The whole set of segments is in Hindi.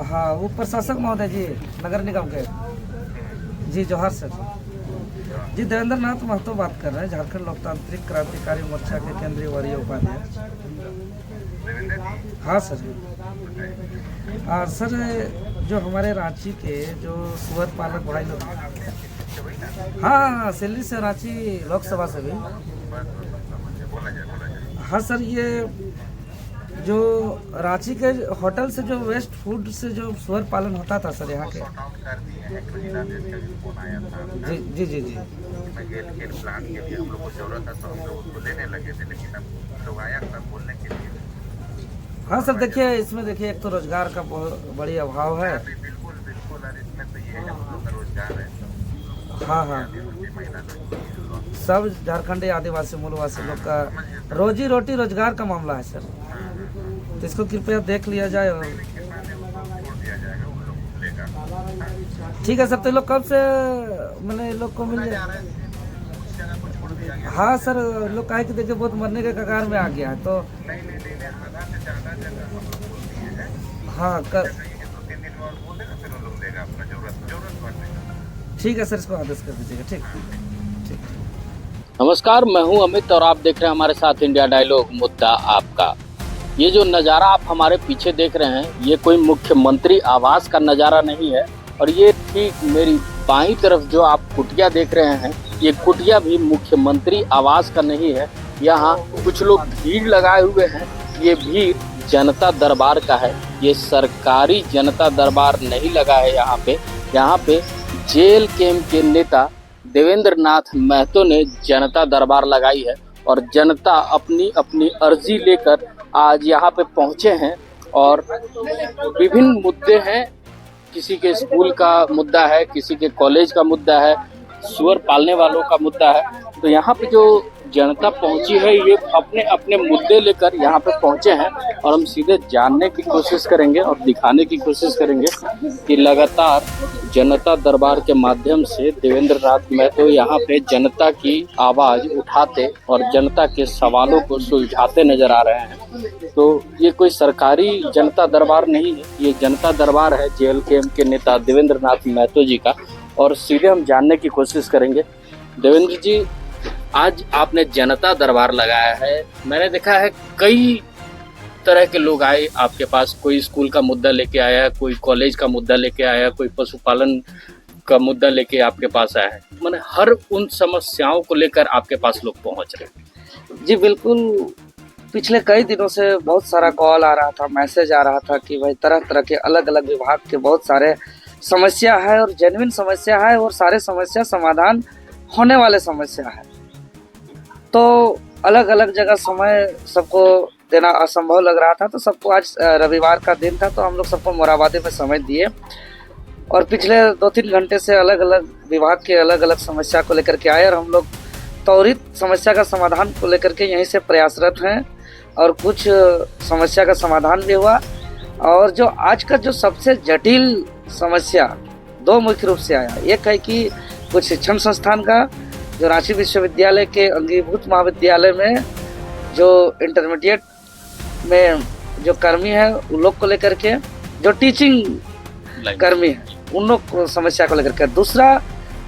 हाँ, वो प्रशासक महोदय जी, नगर निगम के। जी जोहार सर। जी देवेंद्र नाथ महतो बात कर रहे हैं, झारखंड लोकतांत्रिक क्रांतिकारी मोर्चा के केंद्रीय वरीय उपाध्यक्ष। हाँ सर। और सर, जो हमारे रांची के जो सुअर पालक भाई लोग, हाँ सिल्ली से रांची लोकसभा से भी। हाँ सर, ये जो रांची के होटल से जो वेस्ट फूड से जो सुअर पालन होता था सर यहाँ के। जी जी जी जी। प्लांट के लिए हम लोग को जरूरत है तो हम लोग उसको लेने लगे थे, लेकिन अब लोग आया सब बोलने के लिए। हाँ सर, देखिए इसमें देखिए एक तो रोजगार का बहुत बड़ी अभाव है। बिल्कुल बिल्कुल, और इसमें तो ये हम लोग का रोजगार है। हाँ हाँ, सब झारखंडी आदिवासी मूलवासी लोग का रोजी रोटी रोजगार का मामला है सर। तो इसको कृपया देख लिया जाए और ठीक है सर। तो लोग कब से मैंने लोग को मिल जाए। हाँ सर, लोग कहे कि देखिए बहुत मरने के कगार में आ गया है तो हाँ कर ठीक है सर, इसको आदेश कर दीजिएगा। ठीक ठीक। नमस्कार, मैं हूं अमित और आप देख रहे हैं हमारे साथ इंडिया डायलॉग, मुद्दा आपका। ये जो नज़ारा आप हमारे पीछे देख रहे हैं, ये कोई मुख्यमंत्री आवास का नज़ारा नहीं है। और ये ठीक मेरी बाईं तरफ जो आप कुटिया देख रहे हैं, ये कुटिया भी मुख्यमंत्री आवास का नहीं है। यहाँ कुछ लोग भीड़ लगाए हुए हैं, ये भीड़ जनता दरबार का है। ये सरकारी जनता दरबार नहीं लगा है। यहाँ पे जेल कैंप के नेता देवेंद्र नाथ महतो ने जनता दरबार लगाई है और जनता अपनी अपनी अर्जी लेकर आज यहाँ पे पहुँचे हैं। और विभिन्न मुद्दे हैं, किसी के स्कूल का मुद्दा है, किसी के कॉलेज का मुद्दा है, सुअर पालने वालों का मुद्दा है। तो यहाँ पे जो जनता पहुंची है, ये अपने अपने मुद्दे लेकर यहाँ पे पहुंचे हैं। और हम सीधे जानने की कोशिश करेंगे और दिखाने की कोशिश करेंगे कि लगातार जनता दरबार के माध्यम से देवेंद्र नाथ महतो यहाँ पे जनता की आवाज़ उठाते और जनता के सवालों को सुलझाते नजर आ रहे हैं। तो ये कोई सरकारी जनता दरबार नहीं है, ये जनता दरबार है जेल कैंप के नेता देवेंद्र नाथ महतो जी का। और सीधे हम जानने की कोशिश करेंगे। देवेंद्र जी, आज आपने जनता दरबार लगाया है, मैंने देखा है कई तरह के लोग आए आपके पास। कोई स्कूल का मुद्दा लेके आया, कोई कॉलेज का मुद्दा लेके आया, कोई पशुपालन का मुद्दा लेके आपके पास आया है। मैंने हर उन समस्याओं को लेकर आपके पास लोग पहुंच रहे हैं। जी बिल्कुल, पिछले कई दिनों से बहुत सारा कॉल आ रहा था, मैसेज आ रहा था कि भाई तरह तरह के अलग अलग विभाग के बहुत सारे समस्या है और जेन्युइन समस्या है और सारे समस्या समाधान होने वाले समस्या है। तो अलग अलग जगह समय सबको देना असंभव लग रहा था, तो सबको आज रविवार का दिन था तो हम लोग सबको मोराबादी में समय दिए और पिछले 2-3 घंटे से अलग अलग विभाग के अलग अलग समस्या को लेकर के आए और हम लोग त्वरित समस्या का समाधान को लेकर के यहीं से प्रयासरत हैं। और कुछ समस्या का समाधान भी हुआ। और जो आज का जो सबसे जटिल समस्या दो मुख्य रूप से आया, एक है कि कुछ शिक्षण संस्थान का, जो रांची विश्वविद्यालय के अंगीभूत महाविद्यालय में जो इंटरमीडिएट में जो कर्मी है उन लोग को लेकर के, जो टीचिंग कर्मी है उन लोग को समस्या को लेकर के। दूसरा,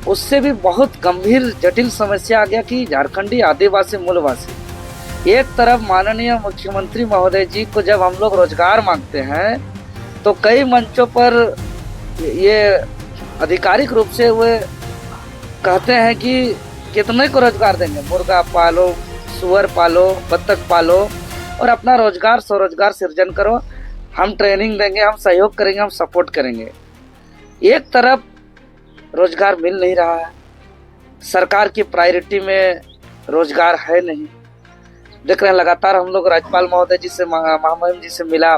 उससे भी बहुत गंभीर जटिल समस्या आ गया कि झारखंडी आदिवासी मूलवासी, एक तरफ माननीय मुख्यमंत्री महोदय जी को जब हम लोग रोजगार मांगते हैं तो कई मंचों पर ये आधिकारिक रूप से वे कहते हैं कि कितने को रोजगार देंगे, मुर्गा पालो, सुअर पालो, बत्तख पालो और अपना रोजगार स्वरोजगार सृजन करो, हम ट्रेनिंग देंगे, हम सहयोग करेंगे, हम सपोर्ट करेंगे। एक तरफ रोजगार मिल नहीं रहा है, सरकार की प्रायोरिटी में रोजगार है नहीं। देख रहे हैं लगातार हम लोग राज्यपाल महोदय जी से, महामहिम जी से मिला,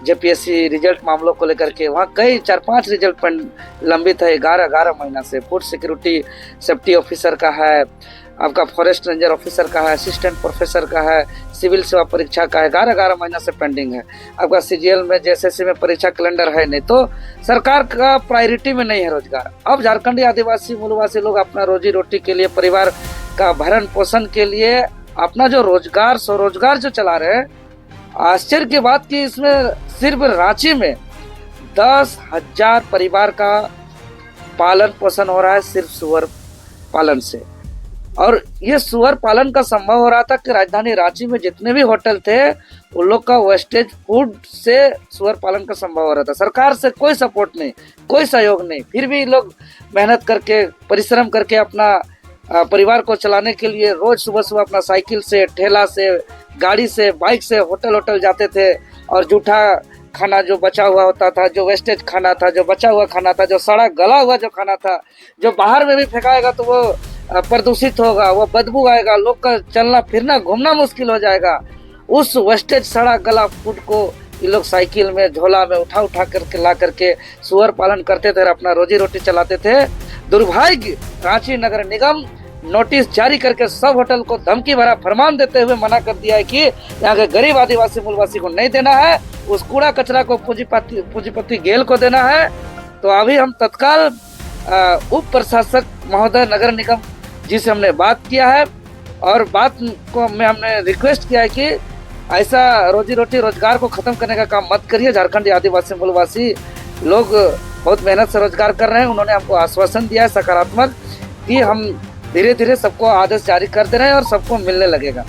जेपीएससी रिजल्ट मामलों को लेकर के, वहाँ कई 4-5 रिजल्ट लंबित है 11 महीना से। फूड सिक्योरिटी सेफ्टी ऑफिसर का है, आपका फॉरेस्ट रेंजर ऑफिसर का है, असिस्टेंट प्रोफेसर का है, सिविल सेवा परीक्षा का है, 11 महीना से पेंडिंग है। आपका सीजीएल में, जेएसएससी में परीक्षा कैलेंडर है नहीं। तो सरकार का प्रायोरिटी में नहीं है रोजगार। अब झारखंडी आदिवासी मूलवासी लोग अपना रोजी रोटी के लिए, परिवार का भरण पोषण के लिए अपना जो रोजगार स्वरोजगार जो चला रहे हैं, आश्चर्य की बात कि इसमें सिर्फ रांची में 10,000 परिवार का पालन पोषण हो रहा है सिर्फ सुअर पालन से। और ये सुअर पालन का संभव हो रहा था कि राजधानी रांची में जितने भी होटल थे उन लोग का वेस्टेज फूड से सुअर पालन का संभव हो रहा था। सरकार से कोई सपोर्ट नहीं, कोई सहयोग नहीं, फिर भी लोग मेहनत करके परिश्रम करके अपना परिवार को चलाने के लिए रोज सुबह सुबह अपना साइकिल से, ठेला से, गाड़ी से, बाइक से होटल जाते थे। और जूठा खाना जो बचा हुआ होता था, जो वेस्टेज खाना था, जो बचा हुआ खाना था, जो सड़ा गला हुआ जो खाना था, जो बाहर में भी फेंकाएगा तो वो प्रदूषित होगा, वो बदबू आएगा, लोग का चलना फिरना घूमना मुश्किल हो जाएगा। उस वेस्टेज सड़ा गला फूड को ये लोग साइकिल में, झोला में उठा करके ला करके सुअर पालन करते थे और अपना रोजी रोटी चलाते थे। दुर्भाग्य रांची नगर निगम नोटिस जारी करके सब होटल को धमकी भरा फरमान देते हुए मना कर दिया है कि यहाँ के गरीब आदिवासी मूलवासी को नहीं देना है, उस कूड़ा कचरा को पूंजीपति गेल को देना है। तो अभी हम तत्काल उप प्रशासक महोदय नगर निगम जी से हमने बात किया है और बात को हमने रिक्वेस्ट किया है कि ऐसा रोजी रोटी रोजगार को खत्म करने का काम मत करिए। झारखंडी आदिवासी मूलवासी लोग बहुत मेहनत से रोजगार कर रहे हैं। उन्होंने हमको आश्वासन दिया है सकारात्मक कि हम धीरे धीरे सबको आदेश जारी कर दे रहे हैं और सबको मिलने लगेगा।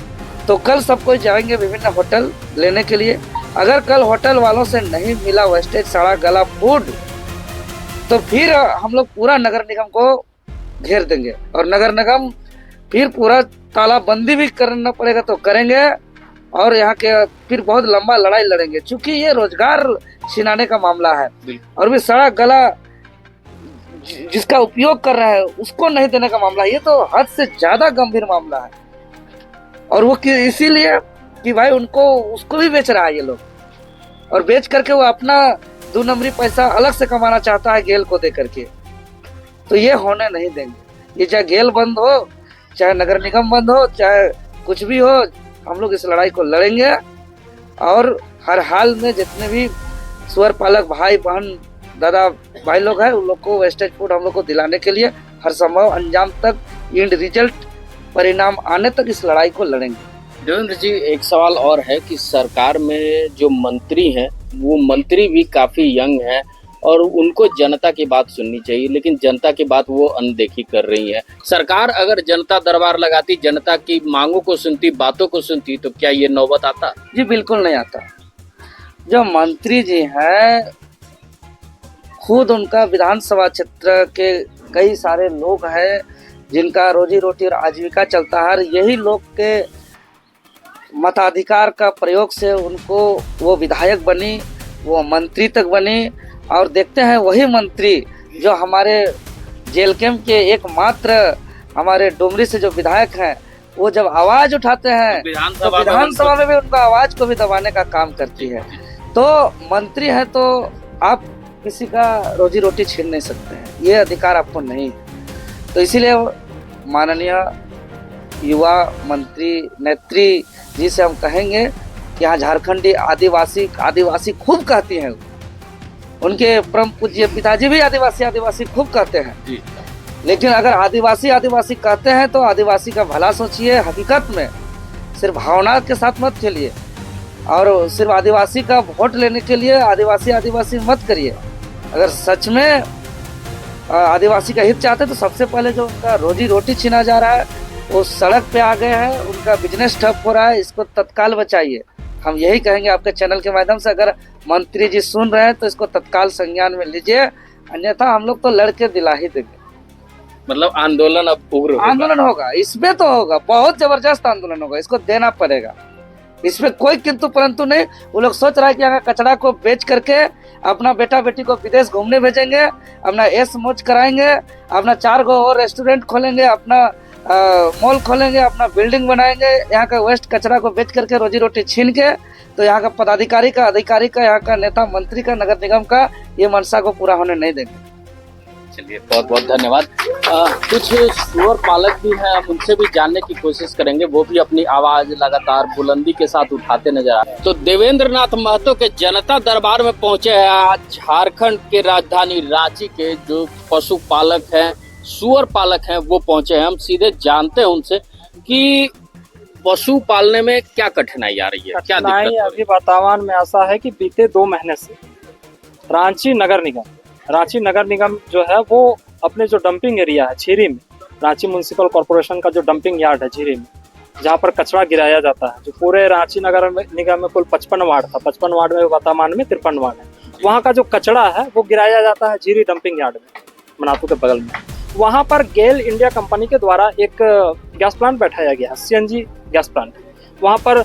तो कल सबको जाएंगे विभिन्न होटल लेने के लिए। अगर कल होटल वालों से नहीं मिला वेस्टेज सड़ा गला फूड तो फिर हम लोग पूरा नगर निगम को घेर देंगे और नगर निगम फिर पूरा तालाबंदी भी करना पड़ेगा तो करेंगे और यहाँ के फिर बहुत लंबा लड़ाई लड़ेंगे, क्योंकि ये रोजगार छिनाने का मामला है। और भी सड़ा गला जिसका उपयोग कर रहा है उसको नहीं देने का मामला है। ये तो हद से ज्यादा गंभीर मामला है। और वो इसीलिए कि भाई उसको भी बेच रहा है ये लोग, और बेच करके वो अपना 2 नंबरी पैसा अलग से कमाना चाहता है गेल को दे करके। तो ये होने नहीं देंगे। ये चाहे गेल बंद हो, चाहे नगर निगम बंद हो, चाहे कुछ भी हो, हम लोग इस लड़ाई को लड़ेंगे। और हर हाल में जितने भी सुअर पालक भाई बहन दादा भाई लोग हैं उन लोग को वेस्टेज फूड हम लोग को दिलाने के लिए हर संभव अंजाम तक, एंड रिजल्ट परिणाम आने तक इस लड़ाई को लड़ेंगे। देवेंद्र जी, एक सवाल और है कि सरकार में जो मंत्री हैं वो मंत्री भी काफी यंग हैं और उनको जनता की बात सुननी चाहिए, लेकिन जनता की बात वो अनदेखी कर रही है। सरकार अगर जनता दरबार लगाती, जनता की मांगों को सुनती, बातों को सुनती, तो क्या ये नौबत आता? जी बिल्कुल नहीं आता। जो मंत्री जी हैं खुद उनका विधानसभा क्षेत्र के कई सारे लोग हैं जिनका रोजी रोटी और आजीविका चलता है। यही लोग के मताधिकार का प्रयोग से उनको वो विधायक बनी, वो मंत्री तक बनी। और देखते हैं वही मंत्री जो हमारे जेल कैंप के एकमात्र हमारे डुमरी से जो विधायक हैं, वो जब आवाज उठाते हैं तो विधानसभा में भी उनका आवाज को भी दबाने का काम करती है। तो मंत्री है तो आप किसी का रोजी रोटी छीन नहीं सकते हैं, ये अधिकार आपको नहीं है। तो इसीलिए माननीय युवा मंत्री नेत्री जी से हम कहेंगे कि यहाँ झारखंडी आदिवासी खूब कहती हैं। उनके परम पूज्य पिताजी भी आदिवासी खूब कहते हैं जी। लेकिन अगर आदिवासी कहते हैं तो आदिवासी का भला सोचिए। हकीकत में सिर्फ भावना के साथ मत खेलिए और सिर्फ आदिवासी का वोट लेने के लिए आदिवासी मत करिए। अगर सच में आदिवासी का हित चाहते तो सबसे पहले जो उनका रोजी रोटी छीना जा रहा है वो सड़क पे आ गए हैं, उनका बिजनेस ठप हो रहा है, इसको तत्काल बचाइए। हम यही कहेंगे आपके चैनल के माध्यम से। अगर मंत्री जी सुन रहे हैं तो इसको तत्काल संज्ञान में लीजिए, अन्यथा हम लोग तो लड़के दिला ही देंगे। मतलब आंदोलन अब उग्र आंदोलन होगा, इसमें तो होगा, बहुत जबरदस्त आंदोलन होगा, इसको देना पड़ेगा। इसमें कोई किंतु परंतु नहीं। वो लोग सोच रहा है कि अगर कचरा को बेच करके अपना बेटा बेटी को विदेश घूमने भेजेंगे, अपना ऐश मौज कराएंगे, अपना 4 गो और रेस्टोरेंट खोलेंगे, अपना मॉल खोलेंगे, अपना बिल्डिंग बनाएंगे। यहाँ का वेस्ट कचरा को बेच करके रोजी रोटी छीन के तो यहाँ का पदाधिकारी का, अधिकारी का, यहाँ का नेता मंत्री का, नगर निगम का ये मनसा को पूरा होने नहीं देंगे। चलिए, बहुत बहुत धन्यवाद। कुछ सुअर पालक भी हैं, हम उनसे भी जानने की कोशिश करेंगे। वो भी अपनी आवाज लगातार बुलंदी के साथ उठाते नजर आ रहे हैं। तो देवेंद्र नाथ महतो के जनता दरबार में पहुंचे हैं आज झारखंड के राजधानी रांची के जो पशुपालक हैं, सुअर पालक हैं, वो पहुंचे हैं। हम सीधे जानते हैं उनसे कि पशु पालने में क्या कठिनाई आ रही है, क्या कठिनाई दिक्कत हो रही अभी वर्तमान में ऐसा है कि बीते 2 महीने से रांची नगर निगम जो है वो अपने जो डंपिंग एरिया है झीरी में, रांची म्युनिसिपल कॉर्पोरेशन का जो डंपिंग यार्ड है झीरी में, जहाँ पर कचरा गिराया जाता है, जो पूरे रांची निगम में कुल 55 वार्ड था, 55 वार्ड में वर्तमान में 53 वार्ड है, वहाँ का जो कचरा है वो गिराया जाता है झीरी डंपिंग यार्ड में, मनातू के बगल में। वहाँ पर गेल इंडिया कंपनी के द्वारा एक गैस प्लांट बैठाया गया है, CNG गैस प्लांट। वहाँ पर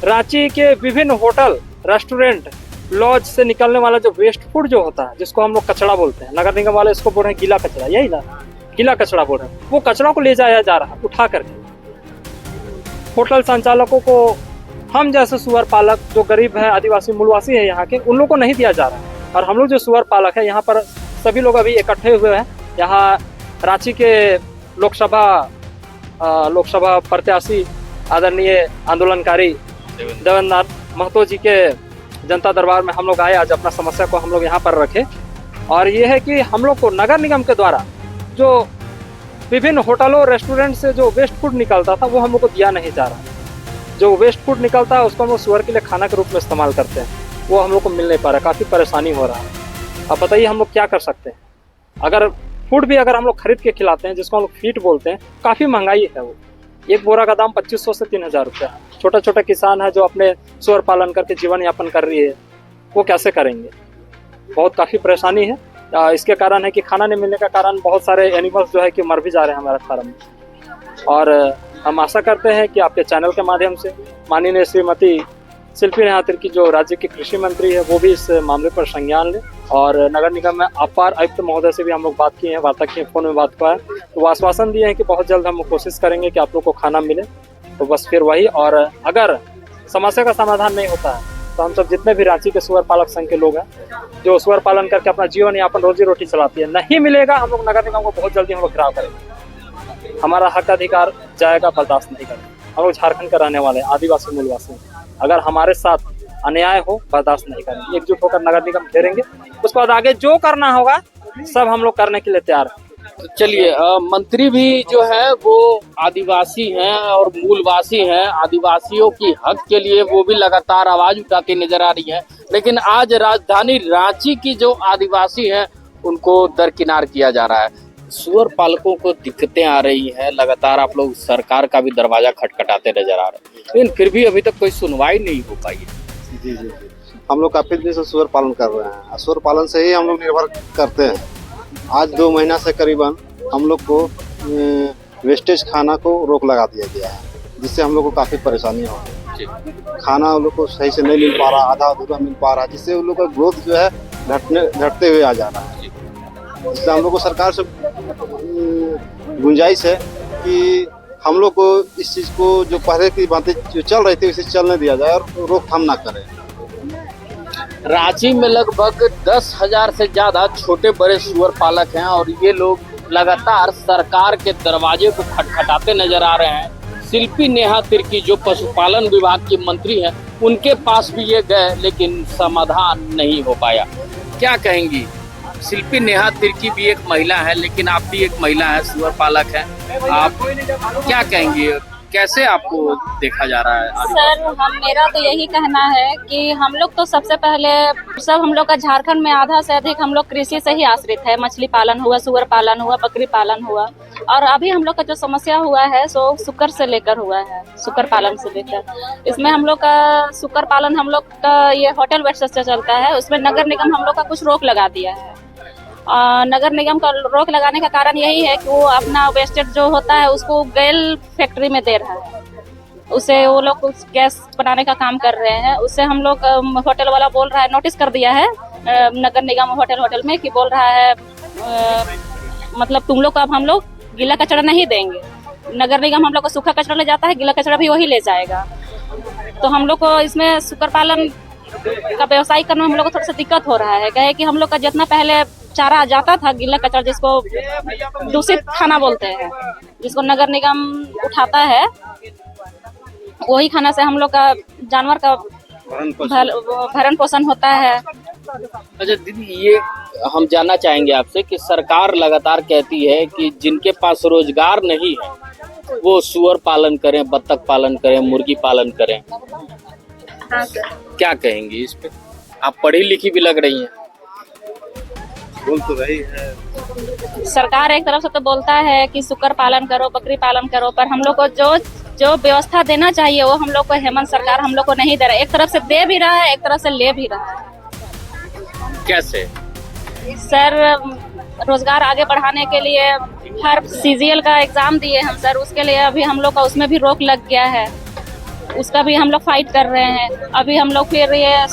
रांची के विभिन्न होटल, रेस्टोरेंट, लॉज से निकलने वाला जो वेस्ट फूड जो होता है, जिसको हम लोग कचरा बोलते हैं, नगर निगम वाले इसको बोल रहे हैं गीला कचरा, यही ना, गीला कचरा बोल रहे हैं, वो कचरा को ले जाया जा रहा है उठा करके। होटल संचालकों को, हम जैसे सुअर पालक जो गरीब है, आदिवासी मूलवासी है यहाँ के, उन लोगों को नहीं दिया जा रहा है। और हम लोग जो सुअर पालक है यहाँ पर सभी लोग अभी इकट्ठे हुए हैं। यहाँ रांची के लोकसभा प्रत्याशी आदरणीय आंदोलनकारी देवेंद्र महतो जी के जनता दरबार में हम लोग आए, आज अपना समस्या को हम लोग यहाँ पर रखे। और ये है कि हम लोग को नगर निगम के द्वारा जो विभिन्न होटलों, रेस्टोरेंट से जो वेस्ट फूड निकलता था वो हम लोग को दिया नहीं जा रहा। जो वेस्ट फूड निकलता है उसको हम लोग सुअर के लिए खाना के रूप में इस्तेमाल करते हैं, वो हम लोग को मिल नहीं पा रहा, काफ़ी परेशानी हो रहा है। अब बताइए हम लोग क्या कर सकते हैं। अगर फूड भी अगर हम लोग खरीद के खिलाते हैं, जिसको हम लोग फीड बोलते हैं, काफ़ी महंगाई है वो, एक बोरा का दाम 2500 से 3000 रुपया है। छोटा छोटा किसान है जो अपने सुअर पालन करके जीवन यापन कर रही है, वो कैसे करेंगे। बहुत काफ़ी परेशानी है। इसके कारण है कि खाना नहीं मिलने का कारण बहुत सारे एनिमल्स जो है कि मर भी जा रहे हैं हमारे फार्म में। और हम आशा करते हैं कि आपके चैनल के माध्यम से माननीय श्रीमती शिल्पी नेहा तिर्की जो राज्य की कृषि मंत्री है, वो भी इस मामले पर संज्ञान ले। और नगर निगम में अपार आयुक्त महोदय से भी हम लोग बात किए हैं, वार्ता की है, फोन में बात हुआ है, तो वो आश्वासन दिए हैं कि बहुत जल्द हम कोशिश करेंगे कि आप लोग को खाना मिले। तो बस फिर वही, और अगर समस्या का समाधान नहीं होता है तो हम सब जितने भी रांची के सुअर पालक संघ के लोग हैं जो सुअर पालन करके अपना जीवन यापन, रोजी रोटी चलाती है, नहीं मिलेगा, हम लोग नगर निगम को बहुत जल्दी हम लोग घिराव करेंगे। हमारा हक अधिकार जाएगा, बर्दाश्त नहीं करेंगे। हम लोग झारखंड के रहने वाले आदिवासी मूलवासी, अगर हमारे साथ अन्याय हो बर्दाश्त नहीं करेंगे, एकजुट होकर नगर निगम घेरेंगे। उसके बाद आगे जो करना होगा सब हम लोग करने के लिए तैयार हैं। तो चलिए, मंत्री भी जो है वो आदिवासी हैं और मूलवासी हैं, आदिवासियों की हक के लिए वो भी लगातार आवाज उठाती नजर आ रही है। लेकिन आज राजधानी रांची की जो आदिवासी हैं उनको दरकिनार किया जा रहा है। सुअर पालकों को दिक्कतें आ रही हैं, लगातार आप लोग सरकार का भी दरवाजा खटखटाते नजर आ रहे हैं, लेकिन फिर भी अभी तक कोई सुनवाई नहीं हो पाई है। जी जी जी, हम लोग काफी दिन से सुअर पालन कर रहे हैं। सुअर पालन से ही हम लोग निर्भर करते हैं। आज 2 महीना से करीबन हम लोग को वेस्टेज खाना को रोक लगा दिया गया है, जिससे हम लोग को काफ़ी परेशानी हो रही है। खाना उन लोग को सही से नहीं मिल पा रहा, आधा अधूरा मिल पा रहा, जिससे उन लोग का ग्रोथ जो है घटते हुए आ जा रहा है। इसलिए हम लोग को सरकार से गुंजाइश है कि हम लोग को इस चीज़ को, जो पहले की बातें जो चल रही थी उसे चलने दिया जाए और रोकथाम ना करें। रांची में लगभग 10,000 से ज्यादा छोटे बड़े सुअर पालक हैं और ये लोग लगातार सरकार के दरवाजे को खटखटाते नजर आ रहे हैं। शिल्पी नेहा तिर्की जो पशुपालन विभाग की मंत्री हैं, उनके पास भी ये गए लेकिन समाधान नहीं हो पाया। क्या कहेंगी? शिल्पी नेहा तिर्की भी एक महिला है, लेकिन आप भी एक महिला है, सुअर पालक है, आप क्या कहेंगी? कैसे आपको देखा जा रहा है? सर, मेरा तो यही कहना है कि हम लोग तो सबसे पहले हम लोग का झारखंड में आधा से अधिक हम लोग कृषि से ही आश्रित है। मछली पालन हुआ, सुअर पालन हुआ, बकरी पालन हुआ, और अभी हम लोग का जो समस्या हुआ है सो सुकर से लेकर हुआ है, सुकर पालन से लेकर। इसमें हम लोग का सुकर पालन हम लोग का ये होटल वेस्ट से चलता है, उसमें नगर निगम हम लोग का कुछ रोक लगा दिया है। नगर निगम का रोक लगाने का कारण यही है कि वो अपना वेस्टेज जो होता है उसको गेल फैक्ट्री में दे रहा है, उसे वो लोग गैस बनाने का काम कर रहे हैं। उससे हम लोग होटल वाला बोल रहा है, नोटिस कर दिया है नगर निगम होटल में कि बोल रहा है मतलब तुम लोग को अब हम लोग गीला कचरा नहीं देंगे। नगर निगम हम लोग को सूखा कचरा ले जाता है, गीला कचरा भी वही ले जाएगा। तो हम लोग को इसमें सुकर पालन का व्यवसाय करने में हम लोग को थोड़ा सा दिक्कत हो रहा है। कहे कि हम लोग का जितना पहले चारा जाता था, गीला कचरा जिसको दूषित खाना बोलते हैं, जिसको नगर निगम उठाता है, वही खाना से हम लोग का जानवर का भरण पोषण होता है। अच्छा दीदी, ये हम जानना चाहेंगे आपसे कि सरकार लगातार कहती है कि जिनके पास रोजगार नहीं है वो सुअर पालन करें, बत्तख पालन करें, मुर्गी पालन करें। हाँ सर। क्या कहेंगी इस पे? आप पढ़ी लिखी भी लग रही हैं। बोल तो रही है। सरकार एक तरफ से तो बोलता है कि सुकर पालन करो, बकरी पालन करो, पर हम लोग को जो जो व्यवस्था देना चाहिए वो हम लोग को हेमंत सरकार हम लोग को नहीं दे रहा है। एक तरफ से दे भी रहा है, एक तरफ से ले भी रहा है। कैसे? सर रोजगार आगे बढ़ाने के लिए हर सीजीएल का एग्जाम दिए हम सर, उसके लिए अभी हम लोग का उसमें भी रोक लग गया है, उसका भी हम लोग फाइट कर रहे हैं। अभी हम लोग फिर ये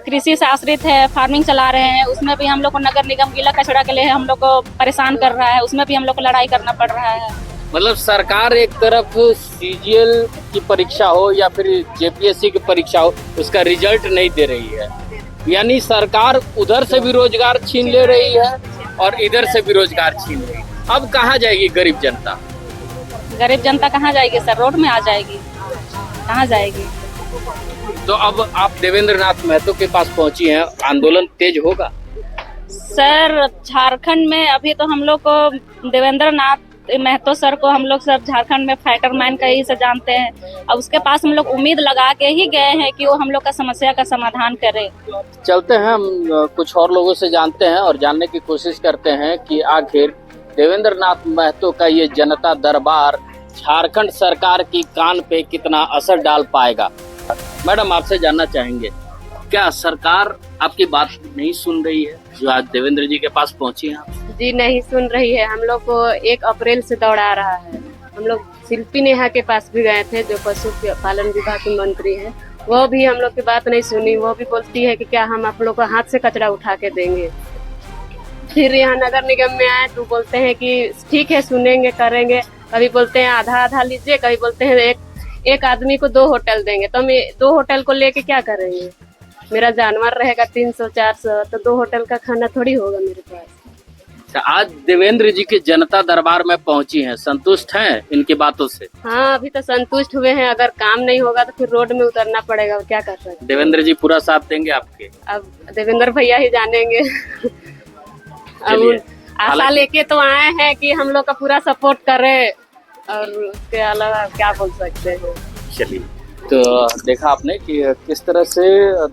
कृषि से आश्रित है, फार्मिंग चला रहे हैं, उसमें भी हम लोग को नगर निगम गीला कचरा के लिए हम लोग को परेशान कर रहा है, उसमें भी हम लोग को लड़ाई करना पड़ रहा है। मतलब सरकार एक तरफ सीजीएल की परीक्षा हो या फिर जेपीएससी की परीक्षा हो, उसका रिजल्ट नहीं दे रही है, यानी सरकार उधर से भी रोजगार छीन ले रही है और इधर से भी रोजगार छीन रही है। अब कहाँ जाएगी गरीब जनता? गरीब जनता कहाँ जाएगी सर? रोड में आ जाएगी, कहाँ जाएगी? तो अब आप देवेंद्र नाथ महतो के पास पहुंची हैं, आंदोलन तेज होगा? सर झारखंड में अभी तो हम लोग को देवेंद्र नाथ महतो सर को हम लोग सब झारखंड में फाइटर मैन का ही से जानते हैं। अब उसके पास हम लोग उम्मीद लगा के ही गए हैं कि वो हम लोग का समस्या का समाधान करे। चलते हैं, हम कुछ और लोगों से जानते हैं और जानने की कोशिश करते हैं कि आखिर देवेंद्र नाथ महतो का ये जनता दरबार झारखंड सरकार की कान पे कितना असर डाल पाएगा। मैडम आपसे जानना चाहेंगे, क्या सरकार आपकी बात नहीं सुन रही है जो आज देवेंद्र जी के पास पहुंची हैं? जी नहीं सुन रही है। हम लोग को 1 अप्रैल से दौड़ा रहा है। हम लोग शिल्पी नेहा के पास भी गए थे, जो पशु पालन विभाग की मंत्री है, वो भी हम लोग की बात नहीं सुनी। वो भी बोलती है कि क्या हम आप लोग को हाथ से कचरा उठा के देंगे। फिर यहाँ नगर निगम में आए तो बोलते हैं कि ठीक है सुनेंगे करेंगे, कभी बोलते हैं आधा आधा लीजिए, कभी बोलते हैं एक आदमी को 2 होटल देंगे। तो हम 2 होटल को लेके क्या करेंगे? मेरा जानवर रहेगा 300-400, तो 2 होटल का खाना थोड़ी होगा मेरे पास। आज देवेंद्र जी के जनता दरबार में पहुंची हैं, संतुष्ट हैं इनकी बातों से? हाँ अभी तो संतुष्ट हुए हैं। अगर काम नहीं होगा तो फिर रोड में उतरना पड़ेगा, और क्या कर सकते हैं। देवेंद्र जी पूरा साथ देंगे आपके? अब देवेंद्र भैया ही जानेंगे। अब आशा लेके तो आए हैं कि हम लोग का पूरा सपोर्ट करें, और उसके अलावा क्या बोल सकते हैं। चलिए, तो देखा आपने कि किस तरह से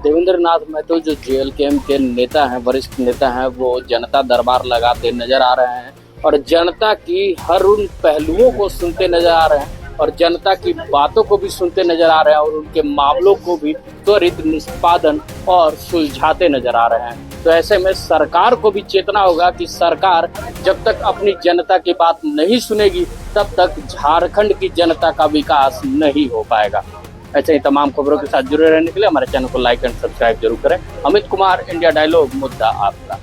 देवेंद्र नाथ महतो जो जेएलकेएम के नेता हैं, वरिष्ठ नेता हैं, वो जनता दरबार लगाते नजर आ रहे हैं और जनता की हर उन पहलुओं को सुनते नजर आ रहे हैं और जनता की बातों को भी सुनते नजर आ रहे हैं और उनके मामलों को भी त्वरित निष्पादन और सुलझाते नजर आ रहे हैं। तो ऐसे में सरकार को भी चेतना होगा कि सरकार जब तक अपनी जनता की बात नहीं सुनेगी तब तक झारखंड की जनता का विकास नहीं हो पाएगा। ऐसे ही तमाम खबरों के साथ जुड़े रहने के लिए हमारे चैनल को लाइक एंड सब्सक्राइब जरूर करें। अमित कुमार, इंडिया डायलॉग, मुद्दा आपका।